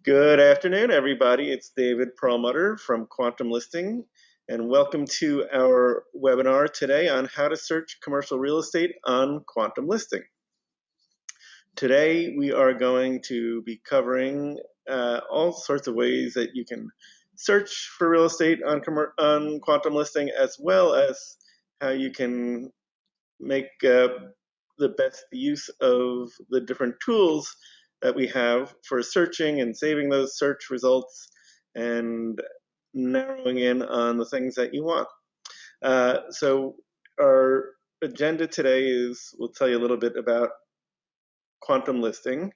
Good afternoon, everybody. It's David Perlmutter from QuantumListing, and welcome to our webinar today on how to search commercial real estate on QuantumListing. Today, we are going to be covering all sorts of ways that you can search for real estate on QuantumListing, as well as how you can make the best use of the different tools that we have for searching and saving those search results and narrowing in on the things that you want. So our agenda today is, we'll tell you a little bit about QuantumListing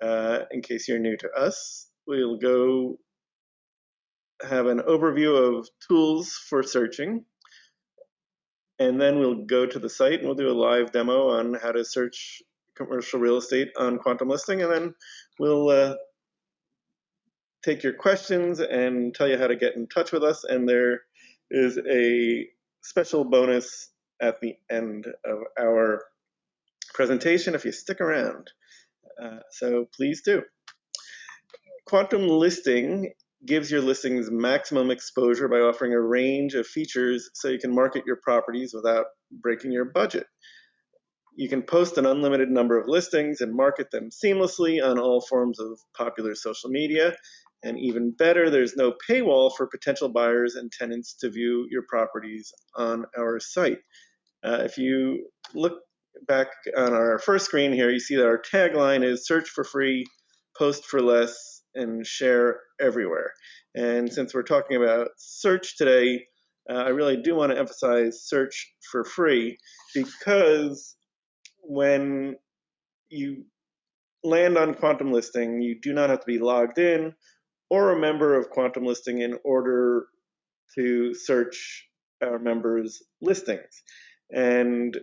in case you're new to us. We'll go have an overview of tools for searching, and then we'll go to the site and we'll do a live demo on how to search commercial real estate on QuantumListing, and then we'll take your questions and tell you how to get in touch with us. And there is a special bonus at the end of our presentation if you stick around. So please do. QuantumListing gives your listings maximum exposure by offering a range of features so you can market your properties without breaking your budget. You can post an unlimited number of listings and market them seamlessly on all forms of popular social media. And even better, there's no paywall for potential buyers and tenants to view your properties on our site. If you look back on our first screen here, you see that our tagline is search for free, post for less, and share everywhere. And since we're talking about search today, I really do want to emphasize search for free, because when you land on QuantumListing, you do not have to be logged in or a member of QuantumListing in order to search our members' listings. And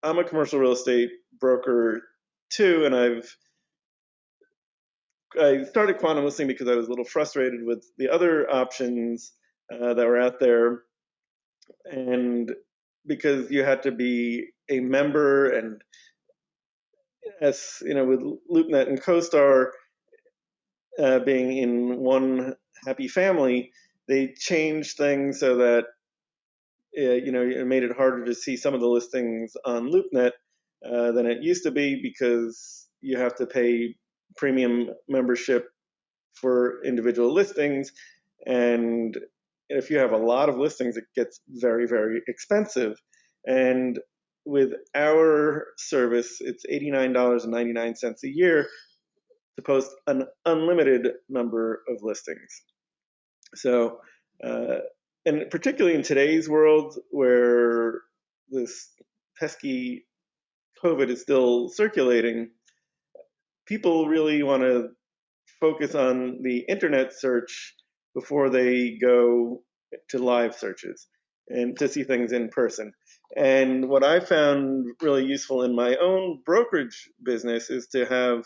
I'm a commercial real estate broker too, and I started QuantumListing because I was a little frustrated with the other options that were out there, and because you had to be a member, and as you know, with LoopNet and CoStar being in one happy family, they changed things so that it made it harder to see some of the listings on LoopNet than it used to be, because you have to pay premium membership for individual listings, and if you have a lot of listings, it gets very, very expensive. And with our service, it's $89.99 a year to post an unlimited number of listings. So, and particularly in today's world where this pesky COVID is still circulating, people really want to focus on the internet search before they go to live searches and to see things in person. And what I found really useful in my own brokerage business is to have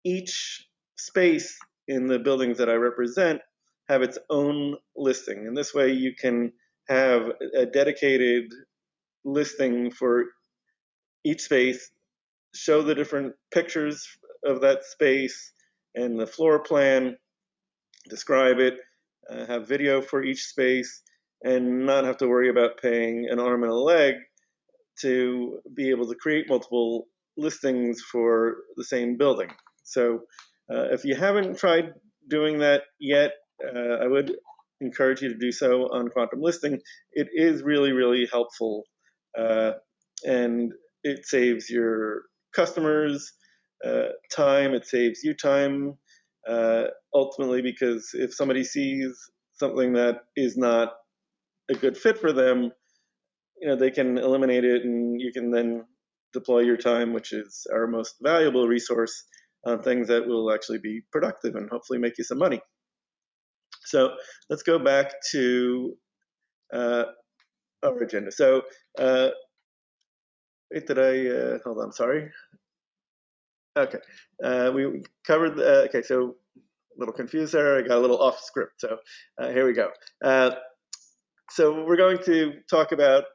each space in the buildings that I represent have its own listing. And this way you can have a dedicated listing for each space, show the different pictures of that space and the floor plan, describe it, have video for each space, and not have to worry about paying an arm and a leg to be able to create multiple listings for the same building. So if you haven't tried doing that yet, I would encourage you to do so on QuantumListing. It is really, really helpful, and it saves your customers time, it saves you time, ultimately, because if somebody sees something that is not a good fit for them, they can eliminate it, and you can then deploy your time, which is our most valuable resource, on things that will actually be productive and hopefully make you some money. So let's go back to our agenda. So wait, did I, hold on, sorry. Okay, we covered, okay, so a little confused there. I got a little off script, so here we go. So we're going to talk about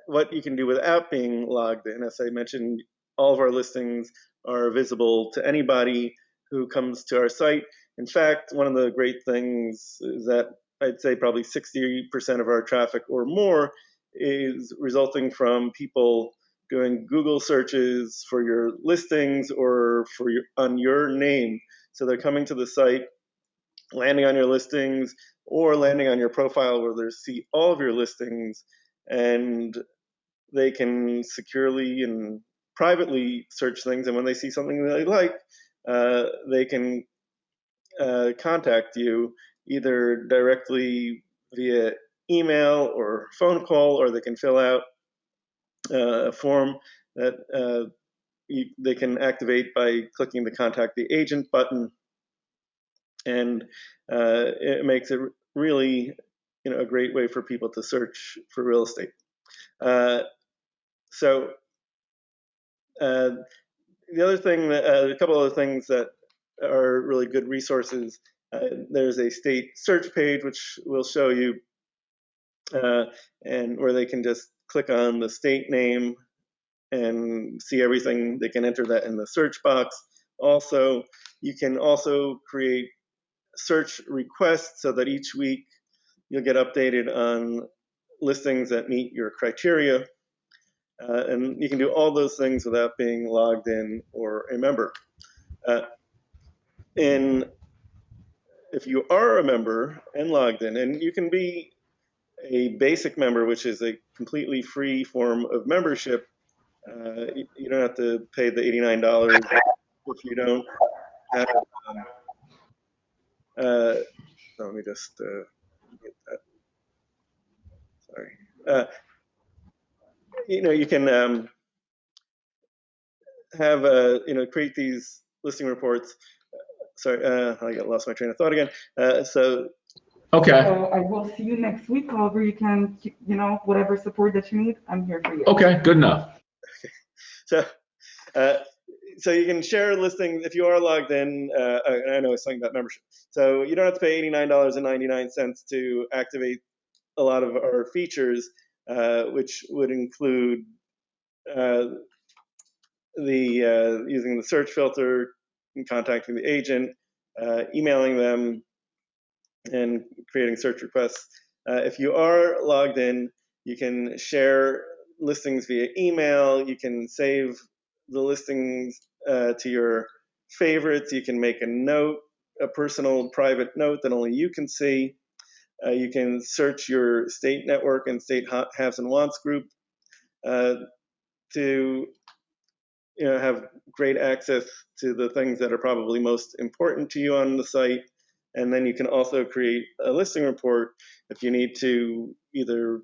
what you can do without being logged in. As I mentioned, all of our listings are visible to anybody who comes to our site. In fact, one of the great things is that I'd say probably 60% of our traffic or more is resulting from people doing Google searches for your listings or for on your name. So they're coming to the site, landing on your listings, or landing on your profile where they see all of your listings, and they can securely and privately search things. And when they see something they like, they can contact you either directly via email or phone call, or they can fill out a form that they can activate by clicking the Contact the Agent button. And it makes it really, a great way for people to search for real estate. So the other thing, a couple other things that are really good resources. There's a state search page which will show you, and where they can just click on the state name and see everything. They can enter that in the search box. Also, you can also create search requests so that each week you'll get updated on listings that meet your criteria. And you can do all those things without being logged in or a member. And if you are a member and logged in, and you can be a basic member, which is a completely free form of membership, you don't have to pay the $89 if you don't have. Let me just get that. Sorry. You can have create these listing reports. Sorry, I lost my train of thought again. Okay. I will see you next week. However, you can, whatever support that you need, I'm here for you. Okay, good enough. So, so you can share listings if you are logged in. I know it's something about membership. So you don't have to pay $89.99 to activate a lot of our features, which would include using the search filter, contacting the agent, emailing them, and creating search requests. If you are logged in, you can share listings via email. You can save the listings to your favorites. You can make a note, a personal private note that only you can see. You can search your state network and state haves and wants group to have great access to the things that are probably most important to you on the site. And then you can also create a listing report if you need to either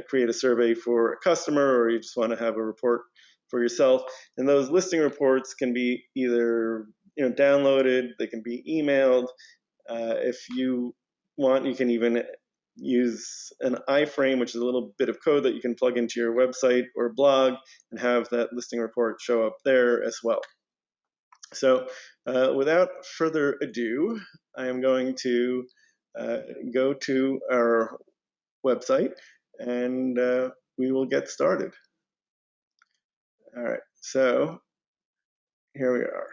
create a survey for a customer, or you just want to have a report for yourself. And those listing reports can be either downloaded, they can be emailed. If you want, you can even use an iframe, which is a little bit of code that you can plug into your website or blog and have that listing report show up there as well. So without further ado, I am going to go to our website, and we will get started. All right, so here we are.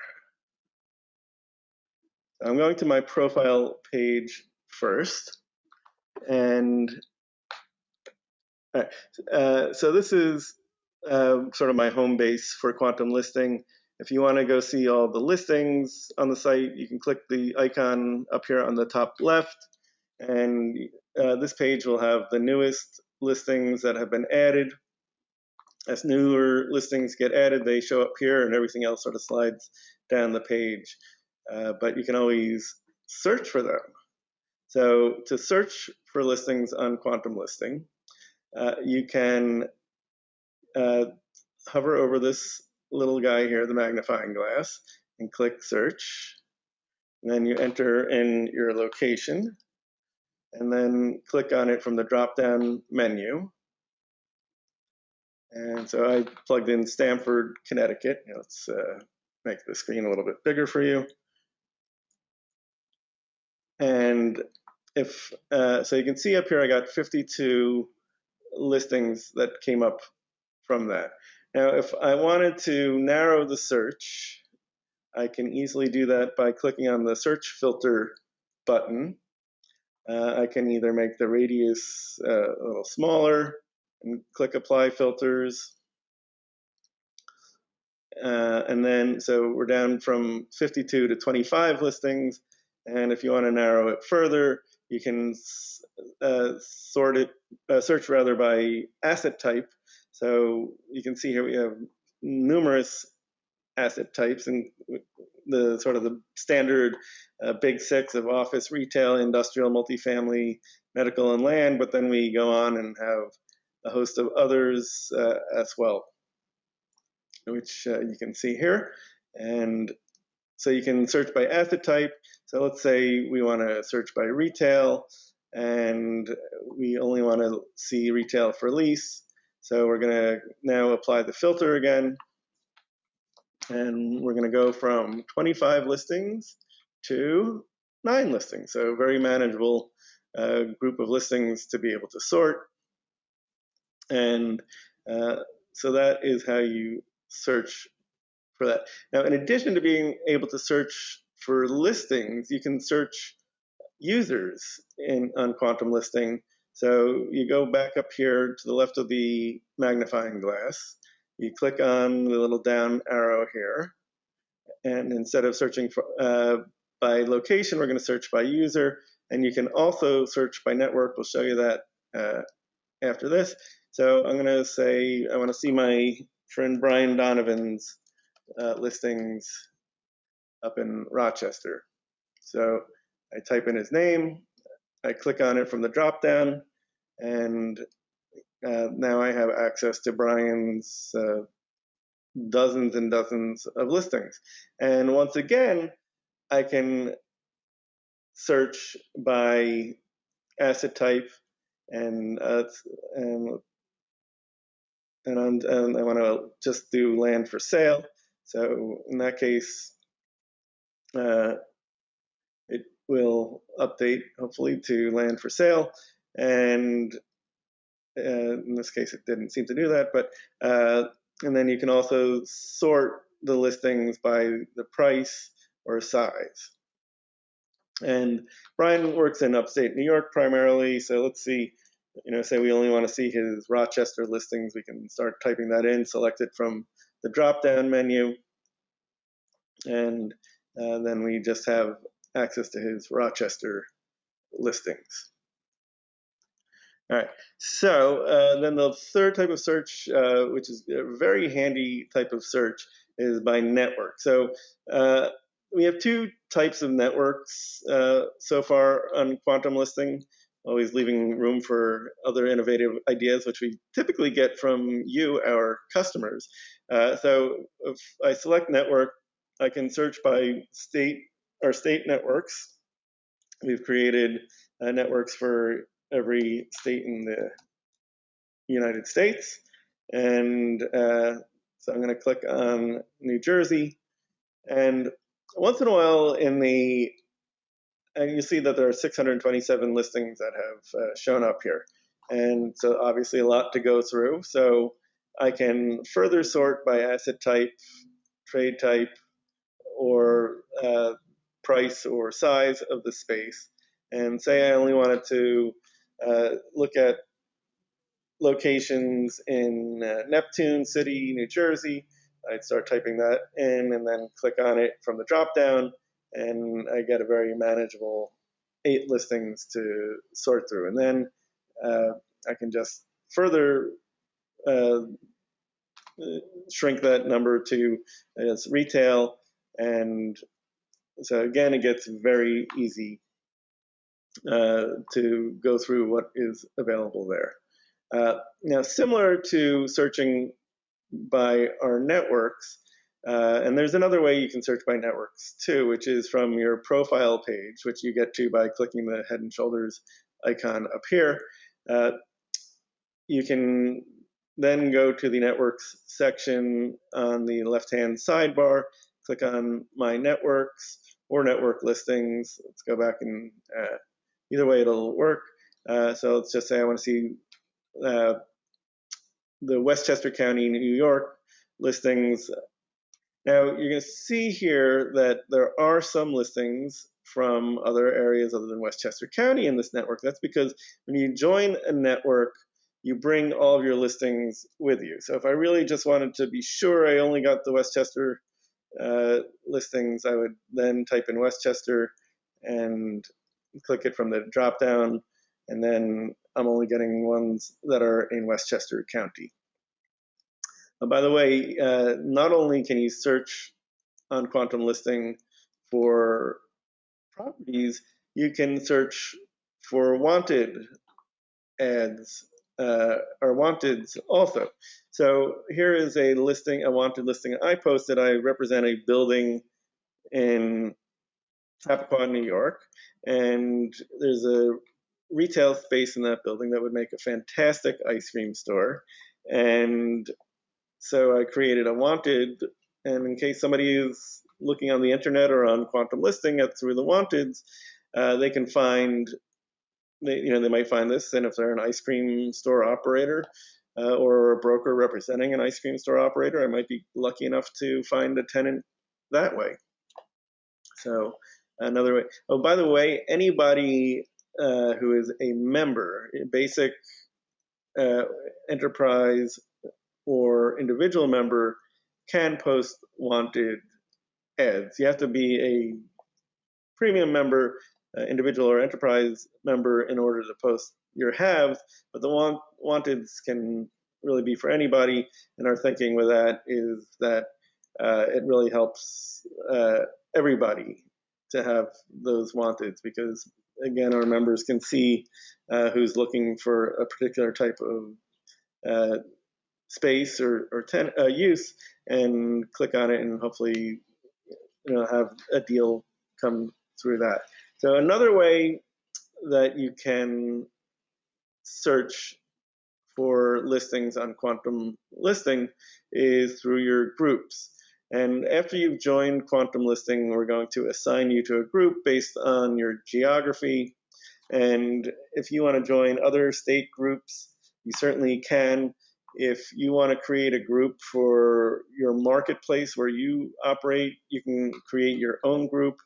I'm going to my profile page first, and all right, so this is sort of my home base for QuantumListing. If you want to go see all the listings on the site, you can click the icon up here on the top left, and this page will have the newest listings that have been added. As newer listings get added, they show up here, and everything else sort of slides down the page. But you can always search for them. So to search for listings on QuantumListing, you can hover over this little guy here, the magnifying glass, and click search. And then you enter in your location, and then click on it from the drop-down menu. And so I plugged in Stamford, Connecticut. Let's make the screen a little bit bigger for you. And if so, you can see up here I got 52 listings that came up from that. Now, if I wanted to narrow the search, I can easily do that by clicking on the search filter button. I can either make the radius a little smaller and click apply filters. And then, so we're down from 52 to 25 listings. And if you want to narrow it further, you can search rather by asset type. So you can see here we have numerous asset types, and the sort of the standard big six of office, retail, industrial, multifamily, medical, and land. But then we go on and have a host of others as well, which you can see here. And so you can search by asset type. So let's say we want to search by retail, and we only want to see retail for lease. So we're going to now apply the filter again, and we're going to go from 25 listings to 9 listings. So very manageable group of listings to be able to sort. And so that is how you search for that. Now, in addition to being able to search for listings, you can search users on QuantumListing. So you go back up here to the left of the magnifying glass, you click on the little down arrow here, and instead of searching for, by location, we're going to search by user, and you can also search by network. We'll show you that after this. So I'm going to say I want to see my friend Brian Donovan's listings up in Rochester. So I type in his name, I click on it from the drop down, and now I have access to Brian's dozens and dozens of listings. And once again, I can search by asset type, and I want to just do land for sale. So in that case, it will update hopefully to land for sale. And in this case, it didn't seem to do that, but and then you can also sort the listings by the price or size. And Brian works in upstate New York primarily, so let's see, say we only want to see his Rochester listings. We can start typing that in, select it from the drop-down menu, and then we just have access to his Rochester listings. All right, so then the third type of search, which is a very handy type of search, is by network. So we have 2 types of networks so far on QuantumListing, always leaving room for other innovative ideas, which we typically get from you, our customers. So if I select network, I can search by state networks. We've created networks for every state in the United States. And so I'm going to click on New Jersey. And once in a while and you see that there are 627 listings that have shown up here. And so obviously a lot to go through. So I can further sort by asset type, trade type, or price or size of the space. And say I only wanted to look at locations in Neptune City, New Jersey. I'd start typing that in and then click on it from the drop down, and I get a very manageable 8 listings to sort through. And then I can just further shrink that number to as retail, and so again, it gets very easy to go through what is available there. Now, similar to searching by our networks, and there's another way you can search by networks too, which is from your profile page, which you get to by clicking the Head and Shoulders icon up here. You can then go to the networks section on the left-hand sidebar, click on My Networks or Network Listings. Let's go back and either way it'll work. So let's just say I want to see the Westchester County, New York listings. Now, you're going to see here that there are some listings from other areas other than Westchester County in this network. That's because when you join a network, you bring all of your listings with you. So if I really just wanted to be sure I only got the Westchester listings, I would then type in Westchester and click it from the drop down, and then I'm only getting ones that are in Westchester County. By the way, not only can you search on QuantumListing for properties, you can search for wanted ads or wanteds also. So here is a listing, a wanted listing I posted. I represent a building in Chappaqua, New York, and there's a retail space in that building that would make a fantastic ice cream store. And so I created a wanted, and in case somebody is looking on the internet or on QuantumListing through the wanteds, they can find, they might find this, and if they're an ice cream store operator or a broker representing an ice cream store operator, I might be lucky enough to find a tenant that way. So another way. Oh, by the way, anybody who is a member, a basic enterprise or individual member, can post wanted ads. You have to be a premium member, individual or enterprise member in order to post your halves, but the wanteds can really be for anybody, and our thinking with that is that it really helps everybody to have those wanteds, because again, our members can see who's looking for a particular type of space or use, and click on it, and hopefully have a deal come through that. So another way that you can search for listings on QuantumListing is through your groups. And after you've joined QuantumListing, we're going to assign you to a group based on your geography. And if you want to join other state groups, you certainly can. If you want to create a group for your marketplace where you operate, you can create your own group.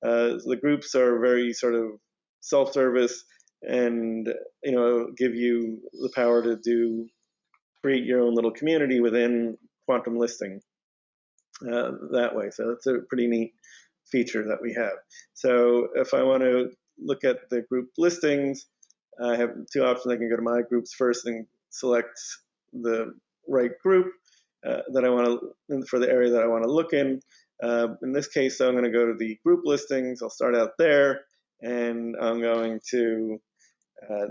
The groups are very sort of self-service, and give you the power to create your own little community within QuantumListing that way. So that's a pretty neat feature that we have. So if I want to look at the group listings, I have two options. I can go to my groups first and select the right group that I want to, for the area that I want to look in. In this case, I'm going to go to the group listings. I'll start out there, and I'm going to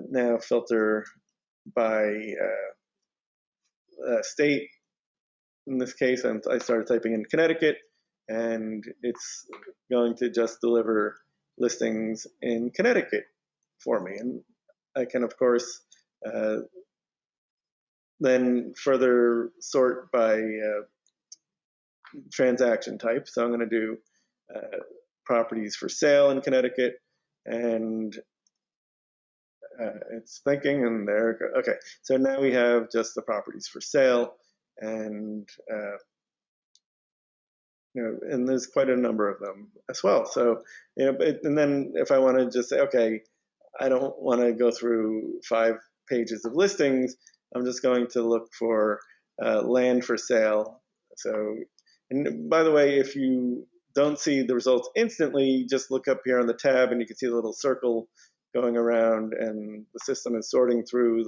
now filter by state. In this case, I started typing in Connecticut, and it's going to just deliver listings in Connecticut for me. And I can, of course, then further sort by transaction type. So I'm going to do properties for sale in Connecticut, and it's thinking, and there it goes. Okay, so now we have just the properties for sale, and and there's quite a number of them as well. So, and then if I want to just say, okay, I don't want to go through 5 pages of listings, I'm just going to look for land for sale. So, and by the way, if you don't see the results instantly, just look up here on the tab, and you can see the little circle going around, and the system is sorting through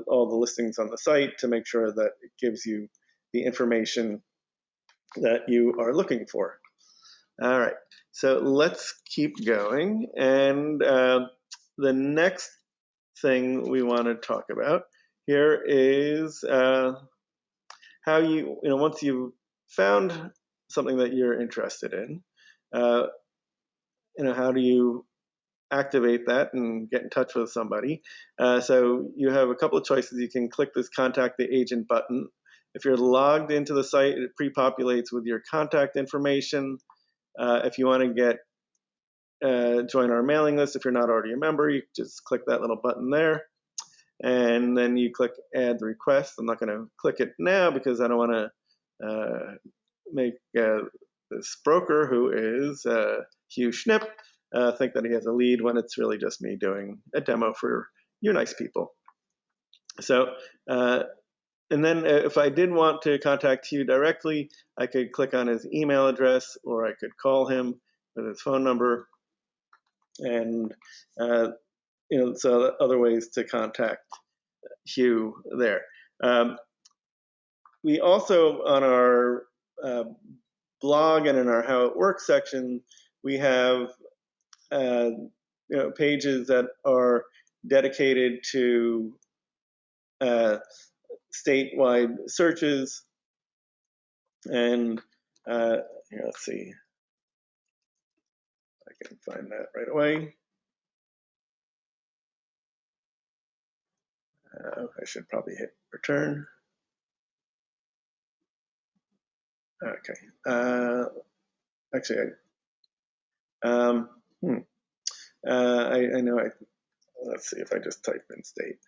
all the listings on the site to make sure that it gives you the information that you are looking for. All right, so let's keep going. And the next thing we want to talk about here is how once you've found something that you're interested in, how do you activate that and get in touch with somebody? So you have a couple of choices. You can click this Contact the Agent button. If you're logged into the site, it pre-populates with your contact information. If you want to join our mailing list, if you're not already a member, you just click that little button there, and then you click Add Request. I'm not going to click it now because I don't want to make this broker, who is Hugh Schnipp, think that he has a lead when it's really just me doing a demo for you nice people. So, and then if I did want to contact Hugh directly, I could click on his email address, or I could call him with his phone number, and so other ways to contact Hugh there. We also, on our blog and in our How It Works section, we have pages that are dedicated to statewide searches. And here, let's see, I can find that right away. I should probably hit return. Okay. Actually, I know. Let's see if I just type in state.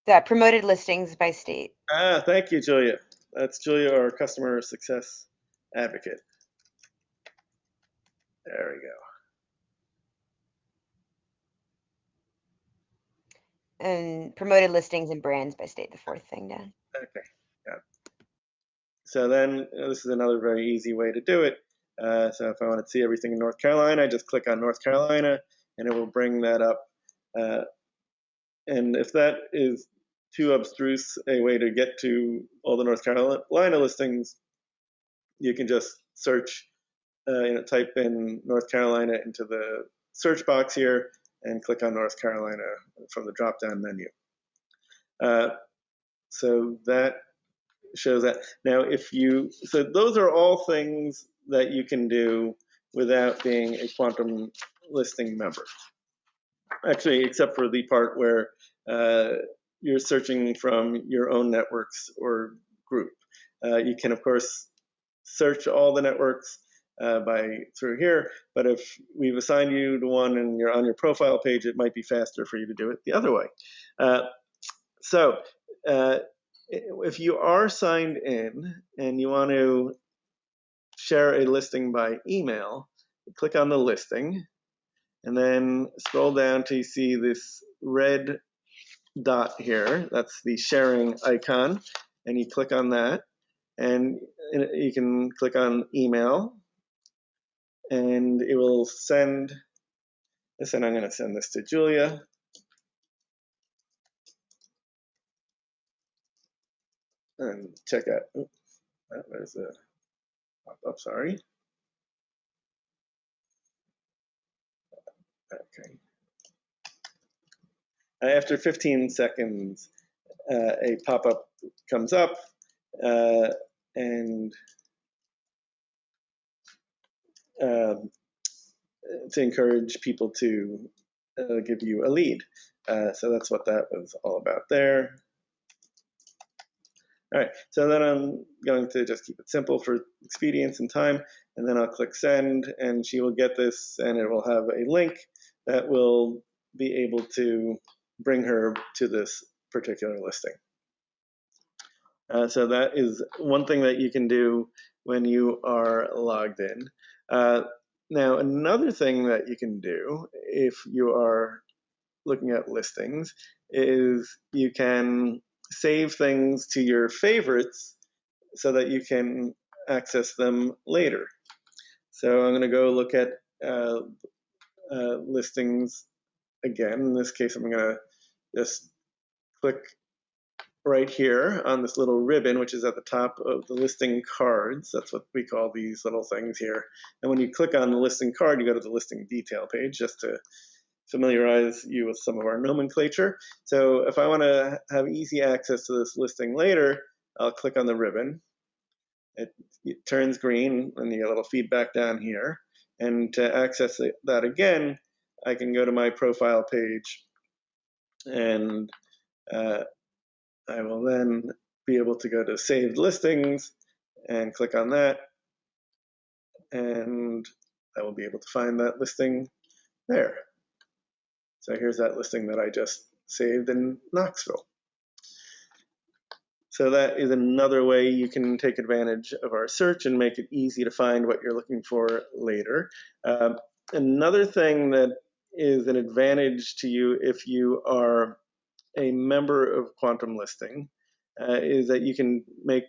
That promoted listings by state. Thank you, Julia. That's Julia, our customer success advocate. There we go. And promoted listings and brands by state, the fourth thing down. Okay. Yeah. So then this is another very easy way to do it. So if I want to see everything in North Carolina, I just click on North Carolina, and it will bring that up. And if that is too abstruse a way to get to all the North Carolina listings, you can just search, type in North Carolina into the search box here and click on North Carolina from the drop-down menu. So that shows that. Now, so those are all things that you can do without being a Quantum Listing member. Actually, except for the part where you're searching from your own networks or group. You can, of course, search all the networks through here, but if we've assigned you to one and you're on your profile page, it might be faster for you to do it the other way. So if you are signed in and you want to share a listing by email, click on the listing, and then scroll down till you see this red dot here. That's the sharing icon, and you click on that, and you can click on email, and it will send this, and I'm going to send this to Julia. And check out, there's a pop-up, sorry. Okay. After 15 seconds, a pop-up comes up, and to encourage people to give you a lead. So that's what that was all about there. All right, so then I'm going to just keep it simple for expedience and time, and then I'll click send, and she will get this, and it will have a link that will be able to bring her to this particular listing. So that is one thing that you can do when you are logged in. Now, another thing that you can do if you are looking at listings is you can save things to your favorites so that you can access them later. So I'm going to go look at listings again. In this case, I'm going to just click right here on this little ribbon, which is at the top of the listing cards. That's what we call these little things here. And when you click on the listing card, you go to the listing detail page, just to familiarize you with some of our nomenclature. So if I want to have easy access to this listing later, I'll click on the ribbon. It turns green, and you get a little feedback down here. And to access that again, I can go to my profile page, and I will then be able to go to saved listings and click on that, and I will be able to find that listing there. So here's that listing that I just saved in Knoxville. So that is another way you can take advantage of our search and make it easy to find what you're looking for later. Another thing that is an advantage to you if you are a member of QuantumListing is that you can make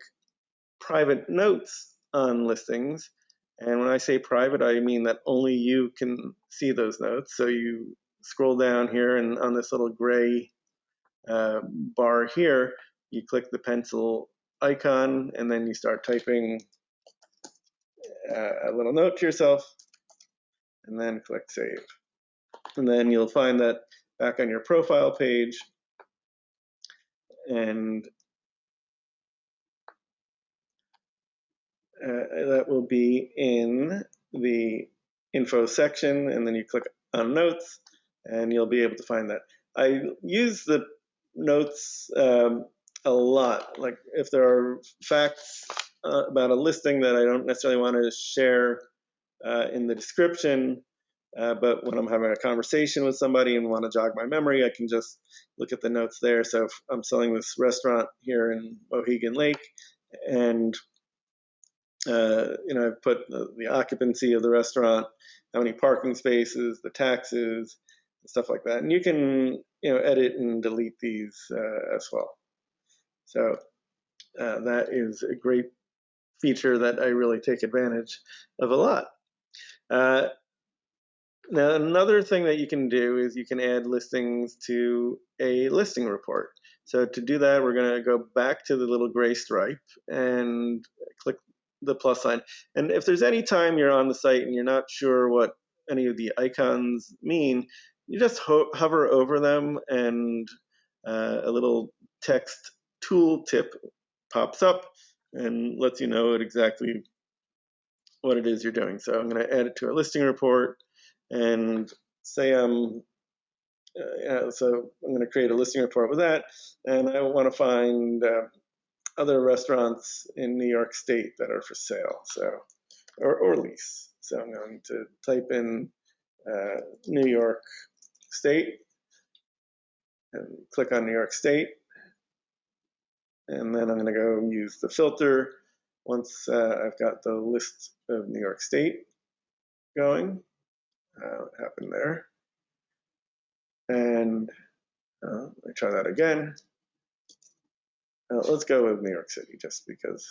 private notes on listings. And when I say private, I mean that only you can see those notes. So you scroll down here, and on this little gray bar here, you click the pencil icon, and then you start typing a little note to yourself, and then click save. And then you'll find that back on your profile page, and that will be in the info section, and then you click on notes, and you'll be able to find that. I use the notes a lot. Like if there are facts about a listing that I don't necessarily want to share in the description, but when I'm having a conversation with somebody and want to jog my memory, I can just look at the notes there. So if I'm selling this restaurant here in Mohegan Lake, and I've put the occupancy of the restaurant, how many parking spaces, the taxes, stuff like that. And you can, edit and delete these as well. So that is a great feature that I really take advantage of a lot. Now, another thing that you can do is you can add listings to a listing report. So to do that, we're going to go back to the little gray stripe and click the plus sign. And if there's any time you're on the site and you're not sure what any of the icons mean, you just hover over them, and a little text tool tip pops up and lets you know exactly what it is you're doing. So I'm going to add it to a listing report, and say so I'm going to create a listing report with that, and I want to find other restaurants in New York State that are for sale, so or lease. So I'm going to type in New York State and click on New York State, and then I'm going to go use the filter once I've got the list of New York State going. What happened there? And let me try that again. Let's go with New York City, just because.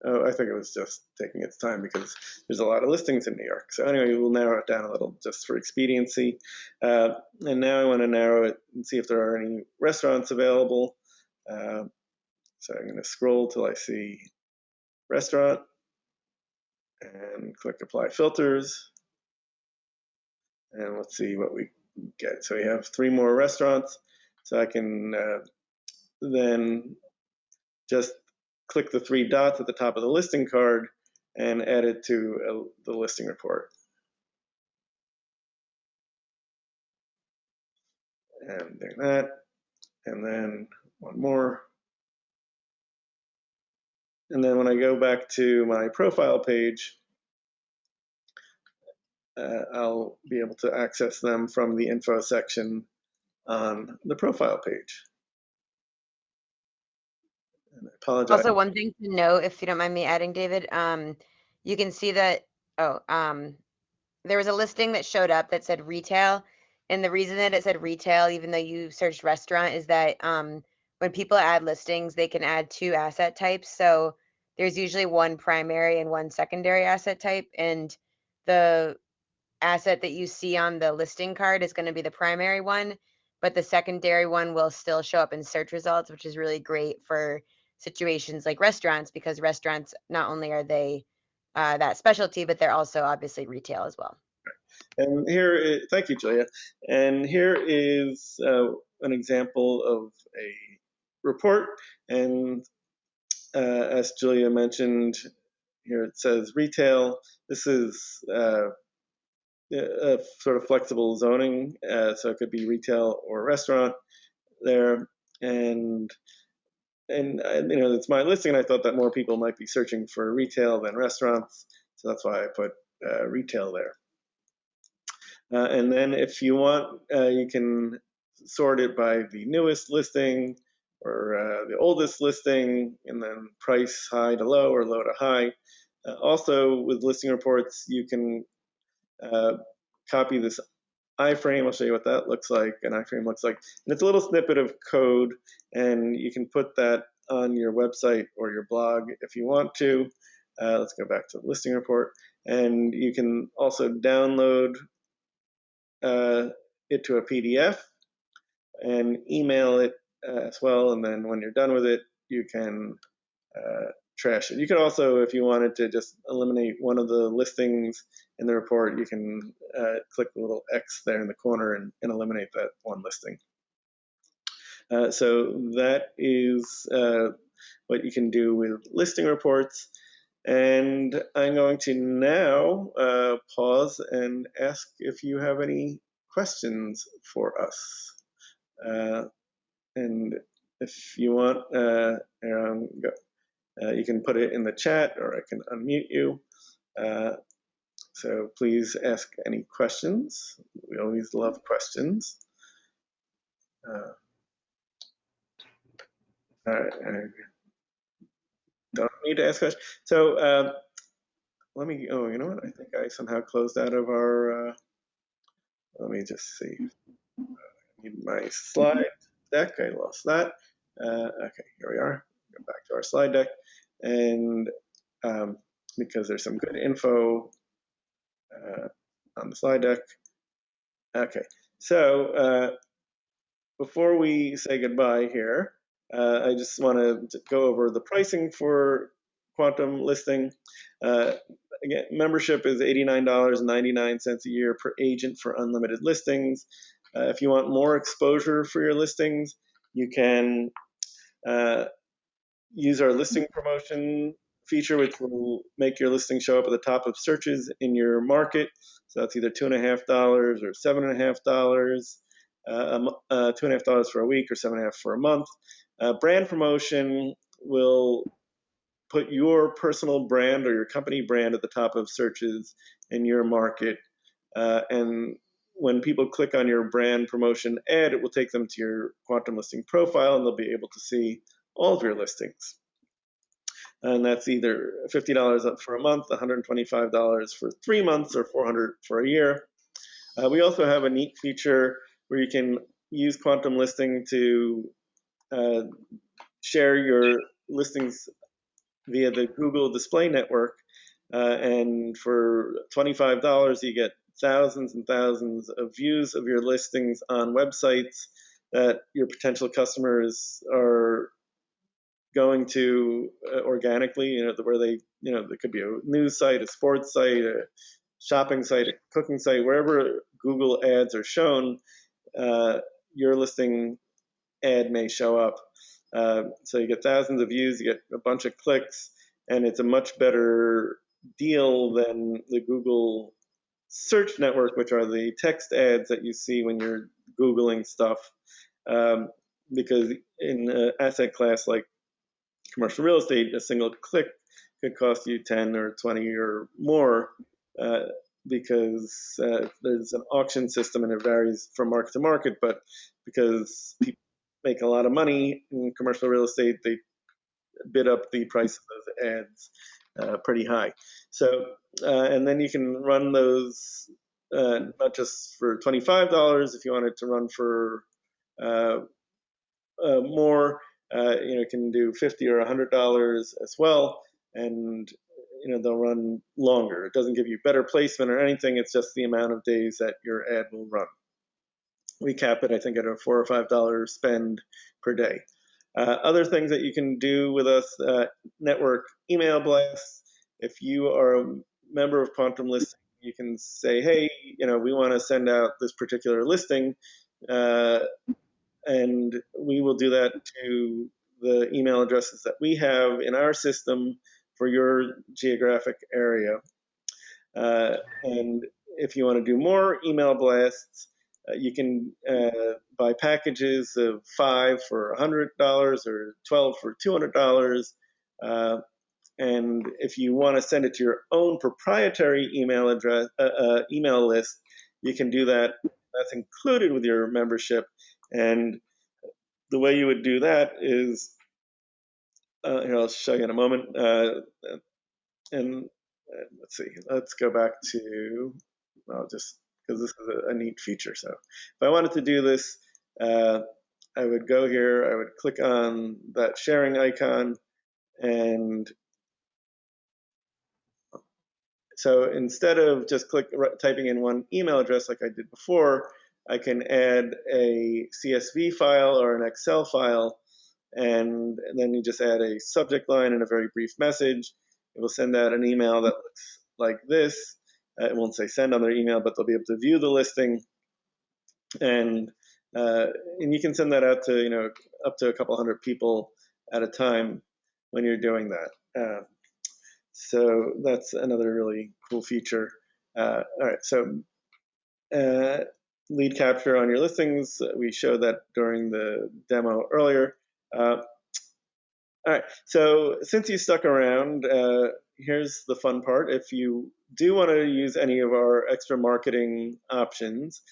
Oh, I think it was just taking its time because there's a lot of listings in New York. So anyway, we'll narrow it down a little just for expediency. And now I want to narrow it and see if there are any restaurants available. So I'm going to scroll till I see restaurant and click apply filters. And let's see what we get. So we have 3 more restaurants. So I can then just click the 3 dots at the top of the listing card and add it to the listing report. And do that. And then one more. And then when I go back to my profile page, I'll be able to access them from the info section on the profile page. And I apologize. Also, one thing to note, if you don't mind me adding, David, you can see that, there was a listing that showed up that said retail. And the reason that it said retail, even though you searched restaurant, is that when people add listings, they can add 2 asset types. So there's usually one primary and one secondary asset type. And the asset that you see on the listing card is going to be the primary one, but the secondary one will still show up in search results, which is really great for situations like restaurants, because restaurants, not only are they that specialty, but they're also obviously retail as well. And here, thank you, Julia. And here is an example of a report. And as Julia mentioned, here it says retail. This is a sort of flexible zoning, so it could be retail or restaurant there. And it's my listing. I thought that more people might be searching for retail than restaurants, so that's why I put retail there. And then if you want, you can sort it by the newest listing the oldest listing, and then price high to low or low to high. Also, with listing reports, you can copy this iframe. I'll show you what that looks like. An iframe looks like, and it's a little snippet of code, and you can put that on your website or your blog if you want to. Let's go back to the listing report, and you can also download it to a PDF and email it as well. And then when you're done with it, you can trash it. You could also, if you wanted to just eliminate one of the listings in the report, you can click the little X there in the corner and eliminate that one listing. So that is what you can do with listing reports. And I'm going to now pause and ask if you have any questions for us. And if you want, you can put it in the chat, or I can unmute you. So please ask any questions. We always love questions. I don't need to ask questions. So let me, oh, you know what? I think I somehow closed out of our, let me just see. I need my slide deck. I lost that. Okay, here we are. Go back to our slide deck. And because there's some good info on the slide deck. Okay, so before we say goodbye here, I just want to go over the pricing for QuantumListing. Again, membership is $89.99 a year per agent for unlimited listings. If you want more exposure for your listings, you can use our listing promotion feature, which will make your listing show up at the top of searches in your market. So that's either $2.50 or $7.50, $2.50 for a week or $7.50 for a month. Brand promotion will put your personal brand or your company brand at the top of searches in your market. And when people click on your brand promotion ad, it will take them to your QuantumListing profile, and they'll be able to see all of your listings. And that's either $50 up for a month, $125 for 3 months, or $400 for a year. We also have a neat feature where you can use QuantumListing to share your listings via the Google Display Network. And for $25, you get thousands and thousands of views of your listings on websites that your potential customers are going to organically, where they, there could be a news site, a sports site, a shopping site, a cooking site, wherever Google ads are shown, your listing ad may show up. So you get thousands of views, you get a bunch of clicks, and it's a much better deal than the Google search network, which are the text ads that you see when you're Googling stuff. Because in an asset class like commercial real estate, a single click could cost you 10 or 20 or more, because there's an auction system and it varies from market to market. But because people make a lot of money in commercial real estate, they bid up the price of those ads pretty high. So, and then you can run those not just for $25 if you wanted to run for more. You can do $50 or $100 as well, and they'll run longer. It doesn't give you better placement or anything. It's just the amount of days that your ad will run. We cap it, I think, at a $4 or $5 spend per day. Other things that you can do with us: network email blasts. If you are a member of QuantumListing, you can say, hey, we want to send out this particular listing. And we will do that to the email addresses that we have in our system for your geographic area. And if you want to do more email blasts, you can buy packages of 5 for $100 or 12 for $200. And if you want to send it to your own proprietary email address, email list, you can do that. That's included with your membership. And the way you would do that is, here, I'll show you in a moment. And let's see, let's go back to, I'll just, because this is a neat feature. So if I wanted to do this, I would go here, I would click on that sharing icon, and so instead of just typing in one email address like I did before, I can add a CSV file or an Excel file, and then you just add a subject line and a very brief message. It will send out an email that looks like this. It won't say send on their email, but they'll be able to view the listing, and you can send that out to up to a couple hundred people at a time when you're doing that. So that's another really cool feature. All right, so lead capture on your listings. We showed that during the demo earlier. All right, so since you stuck around, here's the fun part. If you do want to use any of our extra marketing options,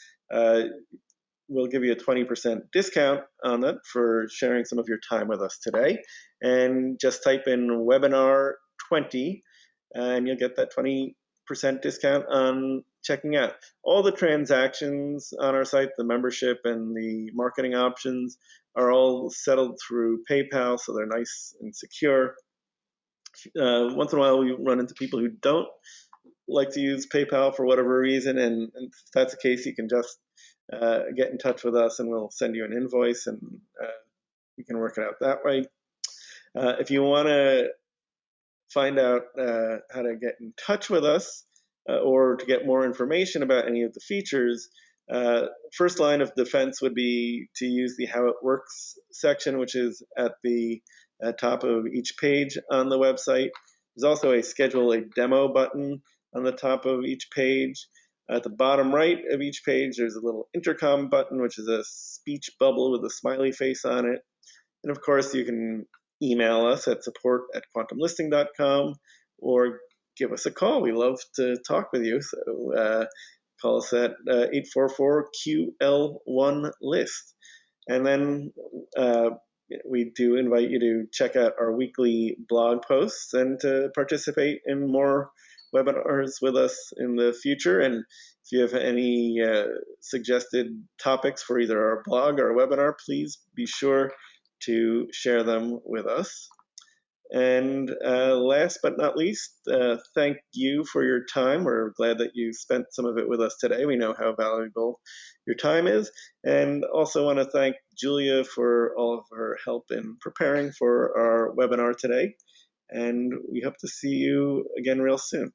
we'll give you a 20% discount on that for sharing some of your time with us today. And just type in webinar 20 and you'll get that 20% discount on checking out. All the transactions on our site, the membership and the marketing options, are all settled through PayPal, so they're nice and secure. Once in a while we run into people who don't like to use PayPal for whatever reason, and if that's the case, you can just get in touch with us and we'll send you an invoice, and we can work it out that way. If you want to find out how to get in touch with us or to get more information about any of the features, first line of defense would be to use the How It Works section, which is at the top of each page on the website. There's also a Schedule a Demo button on the top of each page. At the bottom right of each page, there's a little intercom button, which is a speech bubble with a smiley face on it. And of course, you can email us at support@quantumlisting.com or give us a call. We love to talk with you. So call us at 844-QL1-LIST. And then we do invite you to check out our weekly blog posts and to participate in more webinars with us in the future. And if you have any suggested topics for either our blog or webinar, please be sure to share them with us. And last but not least, thank you for your time. We're glad that you spent some of it with us today. We know how valuable your time is. And also want to thank Julia for all of her help in preparing for our webinar today. And we hope to see you again real soon.